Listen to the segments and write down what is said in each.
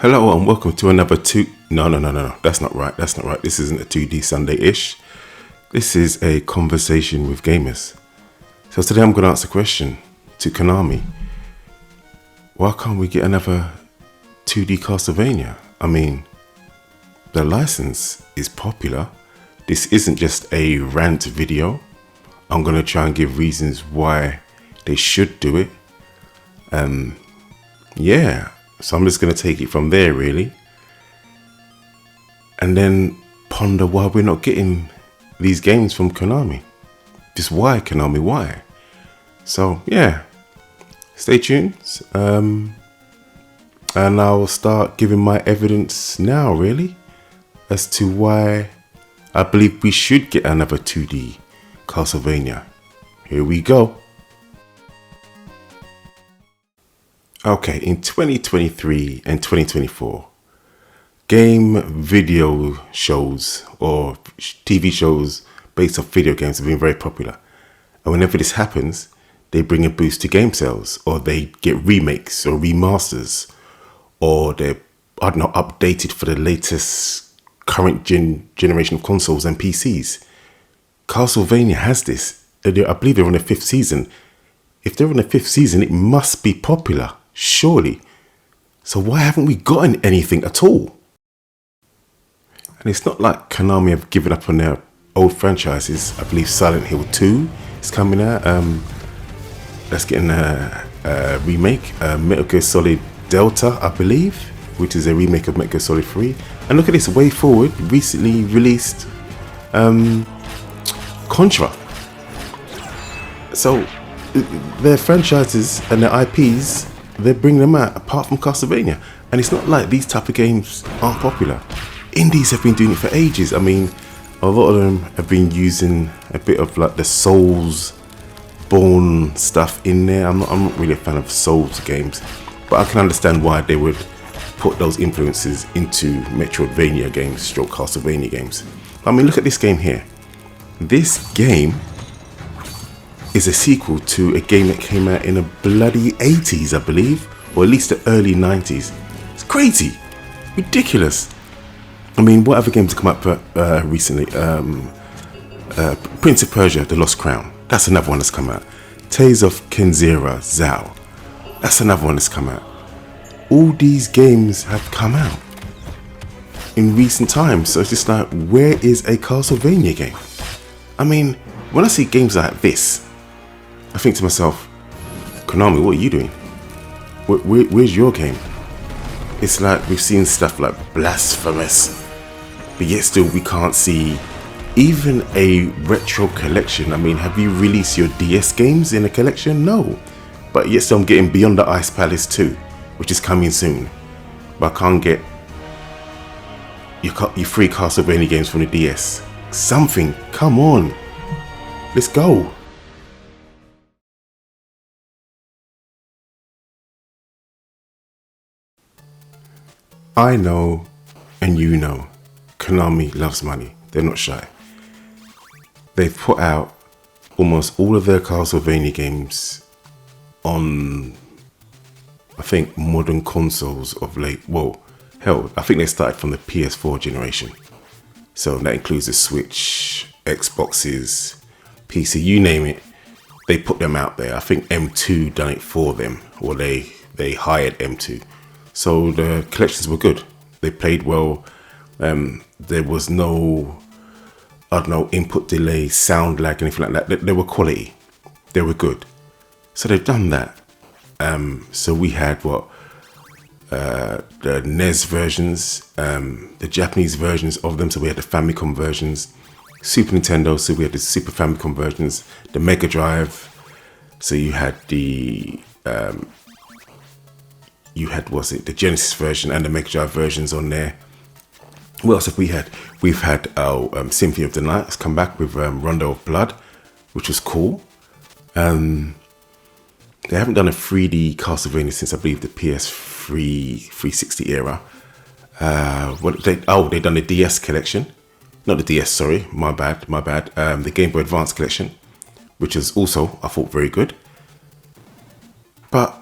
Hello and welcome to another No, that's not right. This isn't a 2D Sunday-ish. This is a conversation with gamers. So today I'm going to ask a question to Konami. Why can't we get another 2D Castlevania? I mean, the license is popular. This isn't just a rant video. I'm going to try and give reasons why they should do it. So I'm just going to take it from there, really. And then ponder why we're not getting these games from Konami. Just why, Konami, why? So, yeah. Stay tuned. And I'll start giving my evidence now, really, as to why I believe we should get another 2D Castlevania. Here we go. Okay, in 2023 and 2024, game video shows or TV shows based off video games have been very popular. And whenever this happens, they bring a boost to game sales, or they get remakes or remasters, or they're, updated for the latest current generation of consoles and PCs. Castlevania has this. I believe they're on the 5th season. If they're on the 5th season, it must be popular. Surely. So why haven't we gotten anything at all? And it's not like Konami have given up on their old franchises. I believe Silent Hill 2 is coming out. That's getting a remake. Metal Gear Solid Delta, I believe, which is a remake of Metal Gear Solid 3. And look at this, Way Forward recently released Contra. So their franchises and their IPs, they bring them out apart from Castlevania. And it's not like these type of games aren't popular. Indies have been doing it for ages. I mean, a lot of them have been using a bit of like the Souls-born stuff in there. I'm not really a fan of Souls games, but I can understand why they would put those influences into Metroidvania games, stroke Castlevania games. I mean, look at this game here. This game is a sequel to a game that came out in the bloody 80s, I believe, or at least the early 90s. It's crazy, ridiculous. I mean, what other games have come up recently? Prince of Persia, The Lost Crown. That's another one that's come out. Tales of Kenzera, Zao. That's another one that's come out. All these games have come out in recent times. So it's just like, where is a Castlevania game? I mean, when I see games like this, I think to myself, Konami, what are you doing? Where's your game? It's like we've seen stuff like Blasphemous, but yet still we can't see even a retro collection. I mean, have you released your DS games in a collection? No. But yet still I'm getting Beyond the Ice Palace 2, which is coming soon. But I can't get your free Castlevania games from the DS. Something, come on. Let's go. I know, and you know, Konami loves money. They're not shy. They've put out almost all of their Castlevania games on, I think, modern consoles of late. Well, hell, I think they started from the PS4 generation. So that includes the Switch, Xboxes, PC, you name it. They put them out there. I think M2 done it for them, or they hired M2. So the collections were good. They played well. There was no, input delay, sound lag, anything like that. They were quality. They were good. So they've done that. So we had the NES versions, the Japanese versions of them. So we had the Famicom versions, Super Nintendo. So we had the Super Famicom versions, the Mega Drive. So you had the the Genesis version and the Mega Drive versions on there. What else have we had? We've had our Symphony of the Night has come back with Rondo of Blood, which was cool. They haven't done a 3D Castlevania since I believe the PS3 360 era. They've done the DS collection. Not the DS, sorry, my bad. The Game Boy Advance collection, which is also, I thought, very good. But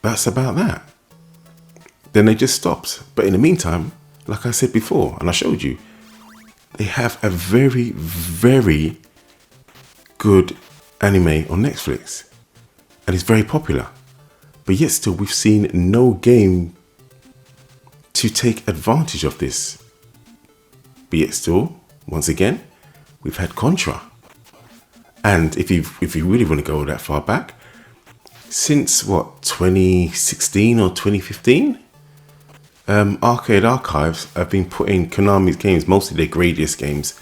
that's about that. then they just stopped. But in the meantime, like I said before, and I showed you, they have a very, very good anime on Netflix. And it's very popular. But yet still, we've seen no game to take advantage of this. But yet still, once again, we've had Contra. And if you really want to go that far back, since what, 2016 or 2015, Arcade Archives have been putting Konami's games, mostly their gradiest games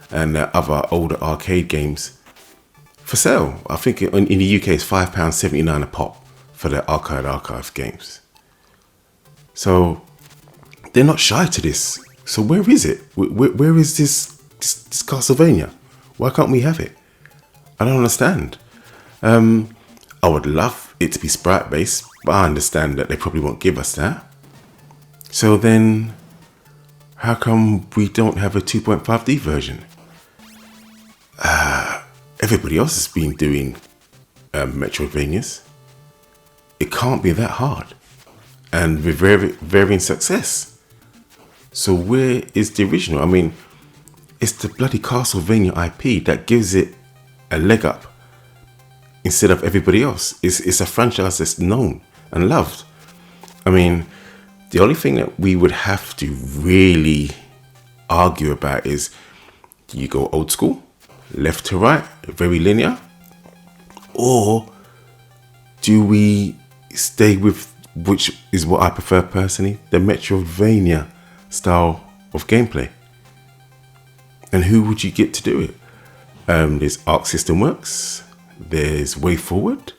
and other older arcade games, for sale. I think in the UK it's £5.79 a pop for the Arcade Archive games. So they're not shy to this. So where is it? Where is this Castlevania? Why can't we have it? I don't understand. I would love it to be sprite based, but I understand that they probably won't give us that. So then, how come we don't have a 2.5D version? Everybody else has been doing Metroidvanias. It can't be that hard. And with varying success. So where is the original? I mean, it's the bloody Castlevania IP that gives it a leg up instead of everybody else. It's a franchise that's known and loved. I mean, the only thing that we would have to really argue about is, do you go old school, left to right, very linear? Or do we stay with, which is what I prefer personally, the Metroidvania style of gameplay? And who would you get to do it? There's Arc System Works, there's Way Forward.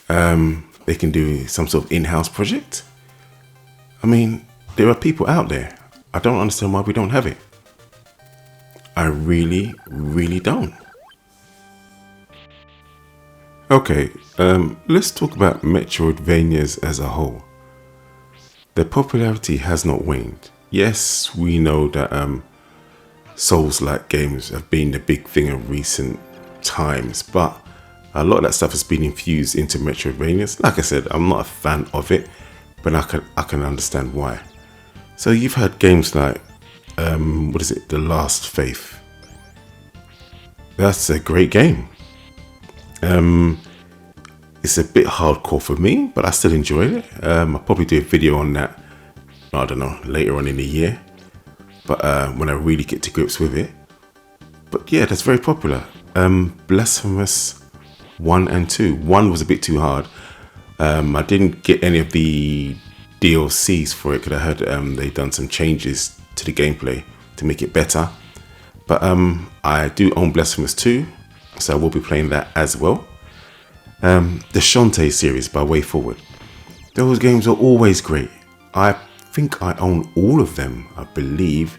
They can do some sort of in-house project. I mean, there are people out there. I don't understand why we don't have it. I really, really don't. Okay, let's talk about Metroidvanias as a whole. Their popularity has not waned. Yes, we know that Souls-like games have been the big thing of recent times, but a lot of that stuff has been infused into Metroidvanias. Like I said, I'm not a fan of it, but I can understand why. So you've had games like, The Last Faith. That's a great game. It's a bit hardcore for me, but I still enjoyed it. I'll probably do a video on that, I don't know, later on in the year. But when I really get to grips with it. But yeah, that's very popular. Blasphemous 1 and 2. 1 was a bit too hard. I didn't get any of the DLCs for it because I heard they've done some changes to the gameplay to make it better. But I do own Blasphemous 2, so I will be playing that as well. The Shantae series by Way Forward. Those games are always great. I think I own all of them, I believe.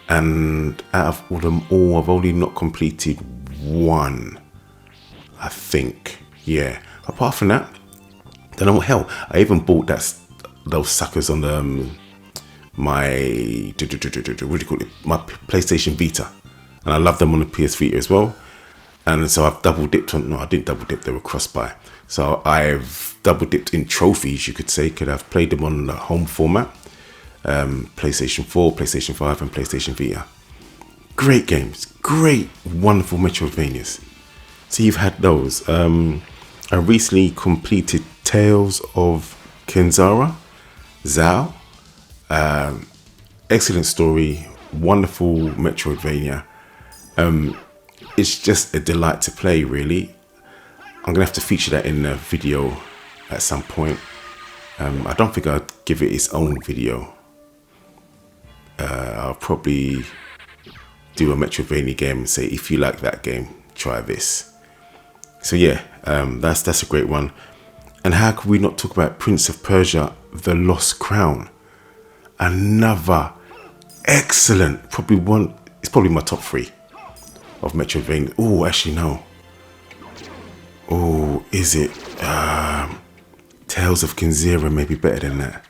And out of all them all, I've only not completed one, I think. Yeah. Apart from that, then oh hell, I even bought those suckers on my what do you call it? My PlayStation Vita, and I love them on the PS Vita as well. And so I've double dipped on. No, I didn't double dip; they were cross buy. So I've double dipped in trophies, you could say, because I've played them on the home format, PlayStation 4, PlayStation 5, and PlayStation Vita. Great games, great, wonderful Metroidvanias. So you've had those. I recently completed Tales of Kenzara, Zao. Excellent story, wonderful Metroidvania. It's just a delight to play, really. I'm gonna have to feature that in a video at some point. I don't think I'd give it its own video. I'll probably do a Metroidvania game and say, if you like that game, try this. So yeah, that's a great one. And how could we not talk about Prince of Persia: The Lost Crown? Another excellent, it's probably my top 3 of Metroidvania. Oh, actually no. Oh, is it? Tales of Kenzera may be better than that.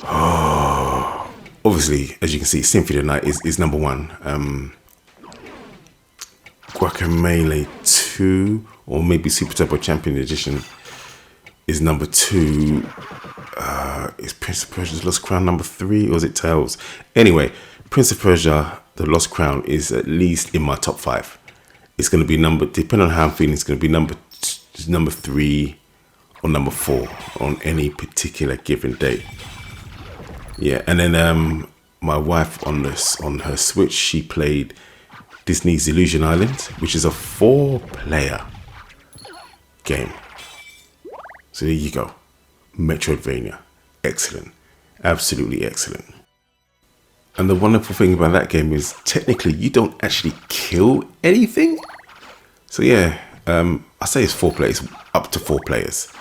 Oh, obviously, as you can see, Symphony of the Night is number 1. Guacamelee 2, or maybe Super Turbo Champion Edition, is number 2. Is Prince of Persia's Lost Crown number 3 or is it Tales? Anyway, Prince of Persia, The Lost Crown is at least in my top 5. It's going to be depending on how I'm feeling, it's going to be number 3 or number 4 on any particular given day. Yeah, and then my wife on her Switch, she played Disney's Illusion Island, which is a 4-player game. So there you go. Metroidvania. Excellent. Absolutely excellent. And the wonderful thing about that game is technically you don't actually kill anything. So yeah, I say it's 4 players, up to 4 players.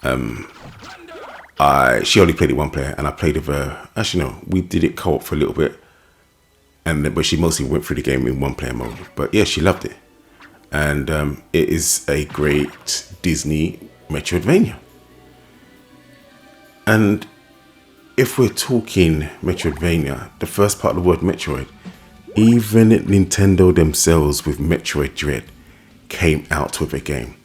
She only played it 1 player and I played with her. Actually no, we did it co-op for a little bit. But she mostly went through the game in 1-player mode. But yeah, she loved it. And it is a great Disney Metroidvania. And if we're talking Metroidvania, the first part of the word Metroid, even Nintendo themselves with Metroid Dread came out with a game.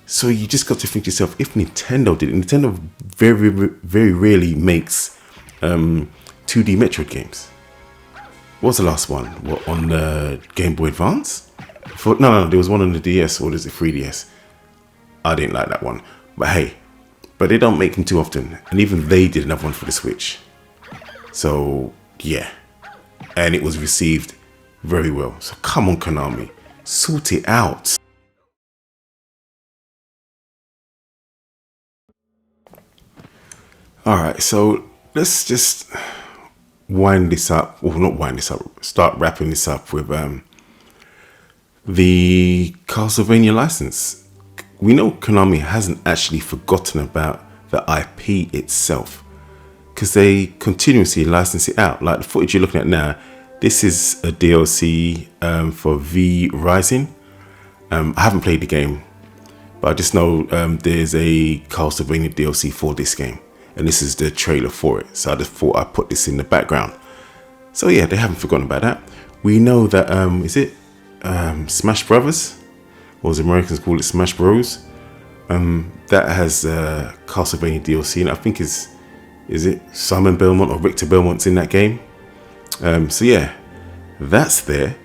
So you just got to think to yourself, if Nintendo did it, Nintendo very, very rarely makes 2D Metroid games. What was the last one? What, on the Game Boy Advance? No, there was one on the DS, or is it 3DS? I didn't like that one. But hey, but they don't make them too often. And even they did another one for the Switch. So, yeah. And it was received very well. So come on, Konami. Sort it out. Alright, so let's just wind this up. Well, not wind this up. Start wrapping this up with the Castlevania license. We know Konami hasn't actually forgotten about the IP itself, because they continuously license it out. Like the footage you're looking at now, this is a DLC for V Rising. I haven't played the game, but I just know there's a Castlevania DLC for this game, and this is the trailer for it. So I just thought I'd put this in the background. So yeah, they haven't forgotten about that. We know that is it Smash Brothers, or as Americans call it, Smash Bros. That has Castlevania DLC, and I think is it Simon Belmont or Richter Belmont's in that game. So yeah, that's there.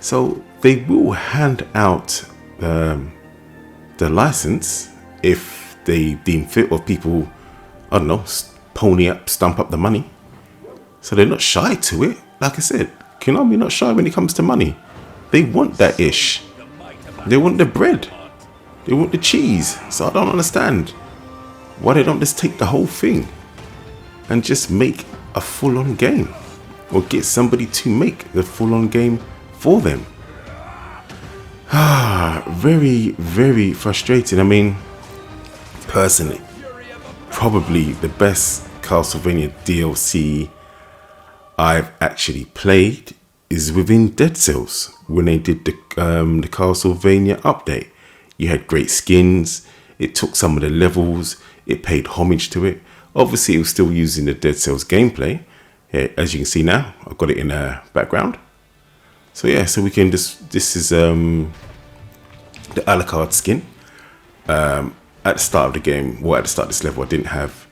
So they will hand out the license if they deem fit, or people, I don't know, stump up the money. So they're not shy to it. Like I said, Konami not shy when it comes to money. They want that ish. They want the bread. They want the cheese. So I don't understand why they don't just take the whole thing and just make a full-on game, or get somebody to make the full-on game for them. Very, very frustrating. I mean, personally, probably the best Castlevania DLC I've actually played is within Dead Cells, when they did the Castlevania update. You had great skins, it took some of the levels, it paid homage to it. Obviously it was still using the Dead Cells gameplay. Yeah, as you can see now, I've got it in the background. So yeah, so we can just, this is the Alucard skin. At the start of the game, well, at the start of this level, I didn't have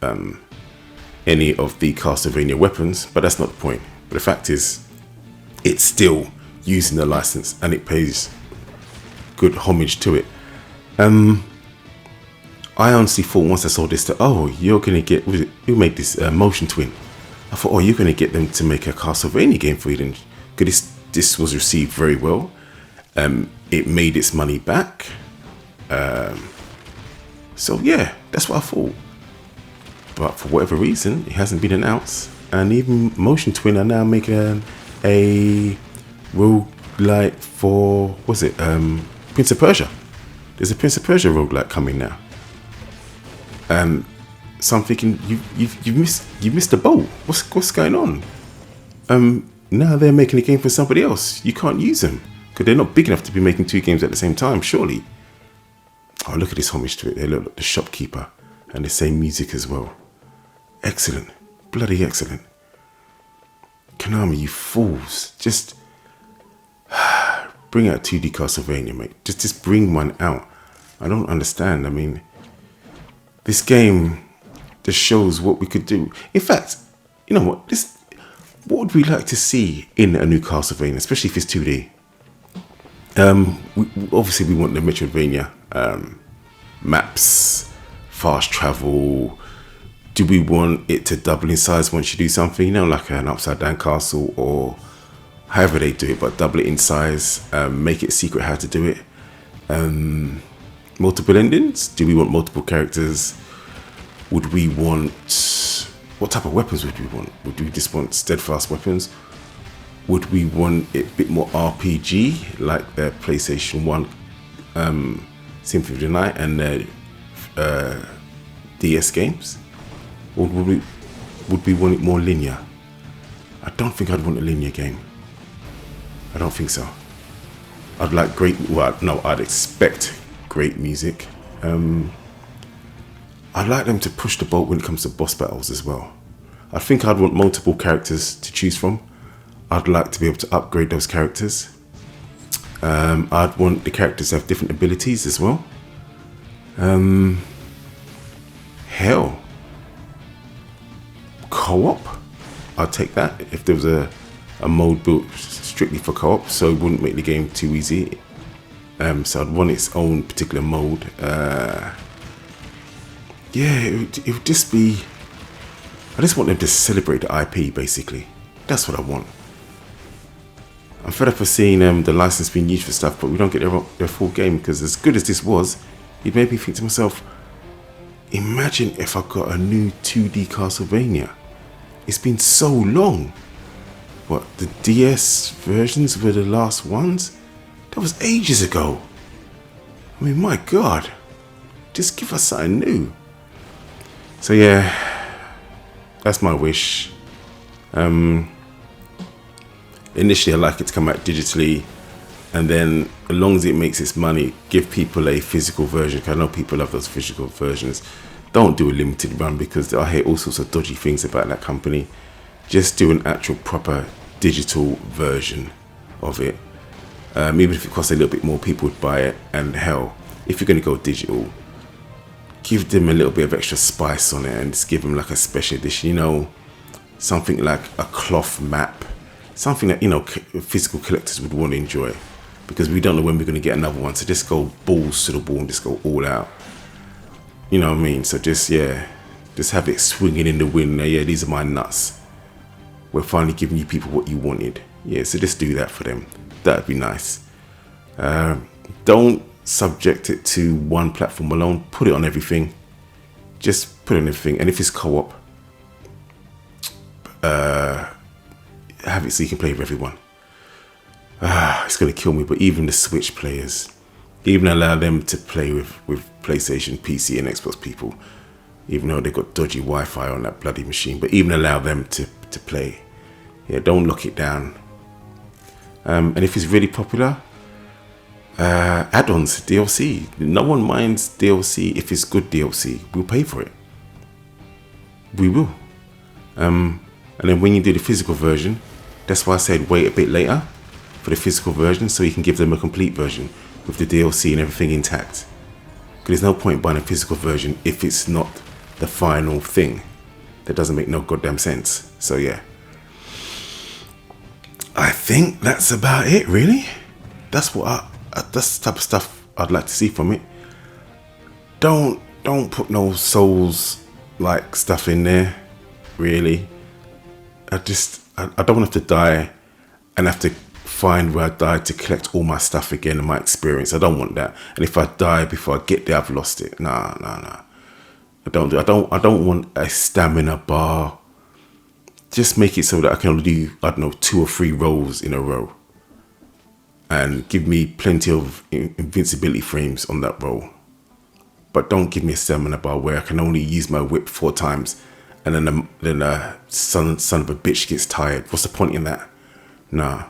any of the Castlevania weapons, but that's not the point. But the fact is, it's still using the license and it pays good homage to it. I honestly thought once I saw this that, oh, you're gonna get, who made this Motion Twin? I thought, oh, you're gonna get them to make a Castlevania game for you then, because this was received very well. It made its money back. So yeah, that's what I thought. But for whatever reason, it hasn't been announced, and even Motion Twin are now making a roguelike for, what's it, Prince of Persia. There's a Prince of Persia roguelike coming now. So I'm thinking, you've missed the boat. What's going on? Now they're making a game for somebody else. You can't use them because they're not big enough to be making 2 games at the same time, surely. Oh, look at this homage to it. They look like the shopkeeper, and the same music as well. Excellent, bloody excellent. Konami, you fools! Just bring out 2D Castlevania, mate. Just bring one out. I don't understand. I mean, this game just shows what we could do. In fact, you know what? What would we like to see in a new Castlevania, especially if it's 2D? Obviously, we want the Metroidvania maps, fast travel. Do we want it to double in size once you do something? You know, like an upside down castle or however they do it, but double it in size. Make it secret how to do it. Multiple endings. Do we want multiple characters? Would we want... What type of weapons would we want? Would we just want steadfast weapons? Would we want it a bit more RPG, like the PlayStation 1 Symphony of the Night and the DS games? Or would we want it more linear? I don't think I'd want a linear game. I don't think so. I'd like I'd expect great music. I'd like them to push the boat when it comes to boss battles as well. I think I'd want multiple characters to choose from. I'd like to be able to upgrade those characters. I'd want the characters to have different abilities as well. Hell, co-op? I'd take that if there was a mode built strictly for co-op, so it wouldn't make the game too easy. So I'd want its own particular mode. It would just be... I just want them to celebrate the IP, basically. That's what I want. I'm fed up of seeing the license being used for stuff, but we don't get their full game, because as good as this was, it made me think to myself, imagine if I got a new 2D Castlevania. It's been so long. What, the DS versions were the last ones? That was ages ago. I mean, my God. Just give us something new. So yeah, that's my wish. Initially, I'd like it to come out digitally, and then as long as it makes its money, give people a physical version. Cause I know people love those physical versions. Don't do a limited run, because I hear all sorts of dodgy things about that company. Just do an actual proper digital version of it. Even if it costs a little bit more, people would buy it. And hell, if you're going to go digital, give them a little bit of extra spice on it and just give them like a special edition, you know, something like a cloth map, something that, you know, physical collectors would want to enjoy, because we don't know when we're going to get another one. So just go balls to the wall and just go all out. You know what I mean? So just have it swinging in the wind. Yeah, these are my nuts. We're finally giving you people what you wanted. Yeah, so just do that for them. That'd be nice. Don't subject it to one platform alone. Put it on everything. Just put it on everything. And if it's co-op, have it so you can play with everyone. It's gonna kill me, but even the Switch players, even allow them to play with PlayStation, PC and Xbox people, even though they've got dodgy Wi-Fi on that bloody machine, but even allow them to play. Yeah, don't lock it down. And if it's really popular, add-ons, DLC. No one minds DLC if it's good DLC. We'll pay for it. We will. And then when you do the physical version, that's why I said wait a bit later for the physical version, so you can give them a complete version with the DLC and everything intact. Because there's no point buying a physical version if it's not the final thing. That doesn't make no goddamn sense. So yeah, I think that's about it, really. That's that's the type of stuff I'd like to see from it. Don't put no Souls like stuff in there, really. I don't want to have to die and have to find where I died to collect all my stuff again and my experience. I don't want that. And if I die before I get there, I've lost it. Nah. I don't want a stamina bar. Just make it so that I can only do, I don't know, 2 or 3 rolls in a row. And give me plenty of invincibility frames on that roll. But don't give me a stamina bar where I can only use my whip 4 times. And then the son of a bitch gets tired. What's the point in that? Nah.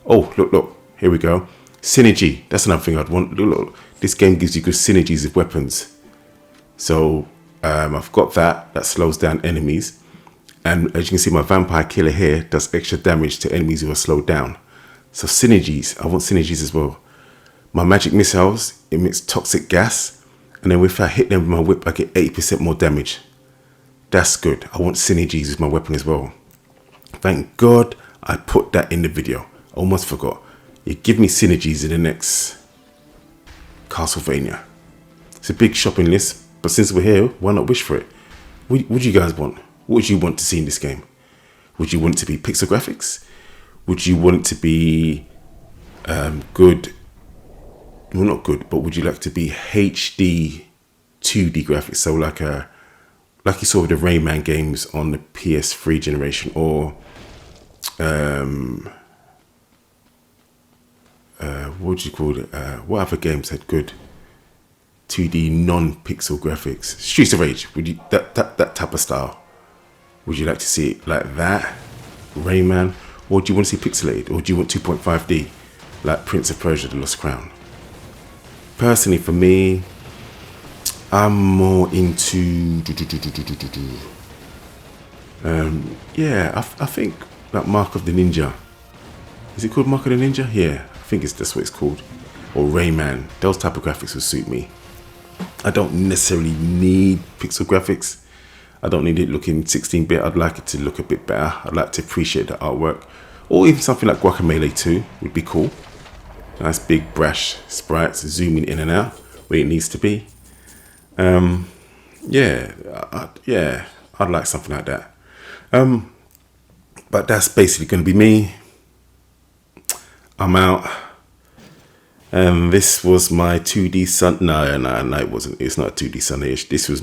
Oh, look. Here we go. Synergy. That's another thing I'd want. Look. This game gives you good synergies of weapons. So I've got that. That slows down enemies. And as you can see, my vampire killer here does extra damage to enemies who are slowed down. So synergies. I want synergies as well. My magic missiles emits toxic gas. And then if I hit them with my whip, I get 80% more damage. That's good. I want synergies with my weapon as well. Thank God I put that in the video. Almost forgot. You give me synergies in the next Castlevania. It's a big shopping list, but since we're here, why not wish for it? What do you guys want? What would you want to see in this game? Would you want it to be pixel graphics? Would you want it to be good? Well, not good, but would you like to be HD 2D graphics? So like you saw with the Rayman games on the PS3 generation, or what do you call it? What other games had good 2D non-pixel graphics? Streets of Rage. Would you that type of style? Would you like to see it like that, Rayman, or do you want to see pixelated, or do you want 2.5D like Prince of Persia: The Lost Crown? Personally, for me, I'm more into I think like Mark of the Ninja. Is it called Mark of the Ninja? Yeah, I think that's what it's called. Or Rayman. Those type of graphics would suit me. I don't necessarily need pixel graphics. I don't need it looking 16-bit. I'd like it to look a bit better. I'd like to appreciate the artwork. Or even something like Guacamelee 2 would be cool. Nice big brash sprites zooming in and out where it needs to be. I'd like something like that. But that's basically going to be me. I'm out. This was my 2D Sun. No, it wasn't. It's not a 2D Sunday. This was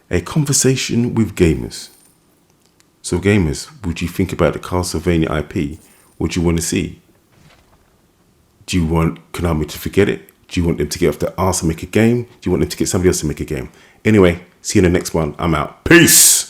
a conversation with gamers. So gamers, would you think about the Castlevania IP? What do you want to see? Do you want Konami to forget it? Do you want them to get off their arse and make a game? Do you want them to get somebody else to make a game? Anyway, see you in the next one. I'm out. Peace!